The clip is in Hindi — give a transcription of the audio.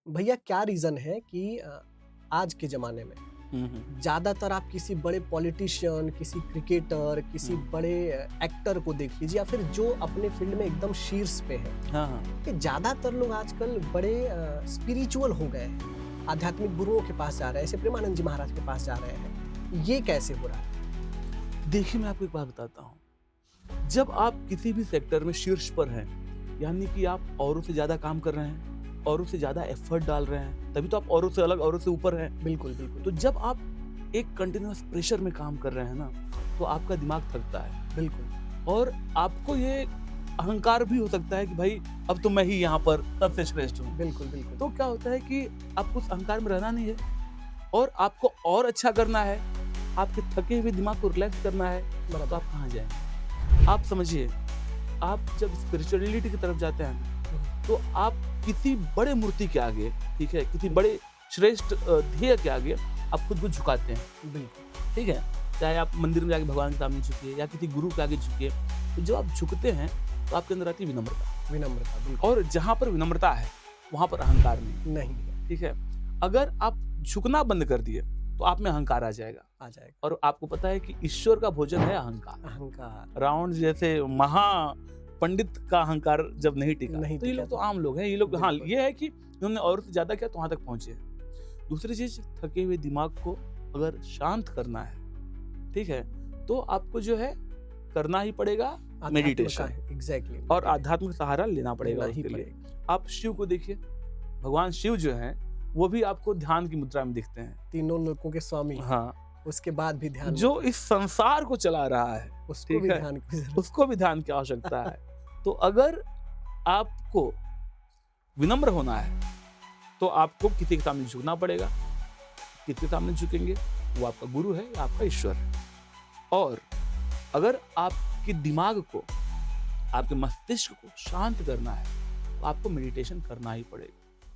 भैया क्या रीज़न है कि आज के ज़माने में हुँ, हुँ। ज़्यादातर आप किसी बड़े पॉलिटिशियन, किसी क्रिकेटर, किसी हुँ। बड़े एक्टर को देख लीजिए या फिर जो अपने फ़ील्ड में एकदम शीर्ष पे हैं, हाँ, हाँ। कि ज़्यादातर लोग आजकल बड़े स्पिरिचुअल हो गए हैं। आध्यात्मिक गुरुओं के पास जा रहे हैं, ऐसे प्रेमानंद जी महाराज के पास जा रहे हैं। ये कैसे हो रहा है? देखिए, मैं आपको एक बात बताता हूँ। जब आप किसी भी सेक्टर में शीर्ष पर हैं, यानी कि आप औरों से ज़्यादा काम कर रहे हैं, औरों से ज़्यादा एफर्ट डाल रहे हैं, तभी तो आप औरों से अलग, औरों से ऊपर हैं। बिल्कुल, बिल्कुल, तो जब आप एक कंटीन्यूअस प्रेशर में काम कर रहे हैं ना, तो आपका दिमाग थकता है बिल्कुल। और आपको ये अहंकार भी हो सकता है कि भाई अब तो मैं ही यहाँ पर सबसे श्रेष्ठ हूँ। बिल्कुल, बिल्कुल। तो क्या होता है कि आपको उस अहंकार में रहना नहीं है और आपको और अच्छा करना है, आपके थके हुए दिमाग को रिलैक्स करना है, तो बराबर। आप कहाँ जाएँगे? आप समझिए, आप जब स्पिरिचुअलिटी की तरफ जाते हैं, हुँ, तो आप किसी बड़े मूर्ति के आगे, ठीक है? किसी बड़े श्रेष्ठ ध्येय के आगे आप खुद को झुकाते हैं, बिल्कुल। ठीक है? चाहे आप मंदिर में जाके भगवान के सामने झुकिए या किसी गुरु के आगे झुकिए, तो जब आप झुकते हैं, तो आपके अंदर आती है विनम्रता विनम्रता, बिल्कुल। और जहाँ पर विनम्रता है, वहाँ पर अहंकार नहीं, नहीं है, ठीक है? अगर आप झुकना बंद कर दिए, तो आप में अहंकार आ जाएगा आ जाएगा। और आपको पता है कि ईश्वर का भोजन है अहंकार। अहंकार रावण जैसे महा पंडित का अहंकार जब नहीं टिका, नहीं तो ये टिका लोग तो तो आम लोग हैं। ये लोग हाँ, बिल्कुल। ये है कि इन्होंने और से ज़्यादा किया तो वहाँ तक पहुँचे हैं। दूसरी चीज़, थके हुए दिमाग को अगर शांत करना है, ठीक है? तो आपको जो है करना ही पड़ेगा आध्यात्म का मेडिटेशन है, एग्ज़ैक्टली और आध्यात्मिक सहारा लेना पड़ेगा लेना ही उसके लिए। पड़ेगा। आप शिव को देखिए, भगवान शिव जो हैं, वो भी आपको ध्यान की मुद्रा में दिखते हैं। तीनों लोकों के स्वामी, हाँ, उसके बाद भी ध्यान जो इस संसार को चला रहा है, उसको ठीक भी है? ध्यान की ज़रूरत उसको भी ध्यान की आवश्यकता है। तो अगर आपको विनम्र होना है, तो आपको किसी के सामने झुकना पड़ेगा। किसके सामने झुकेंगे? वो आपका गुरु है या आपका ईश्वर है। और अगर आपके दिमाग को, आपके मस्तिष्क को शांत करना है, तो आपको मेडिटेशन करना ही पड़ेगा।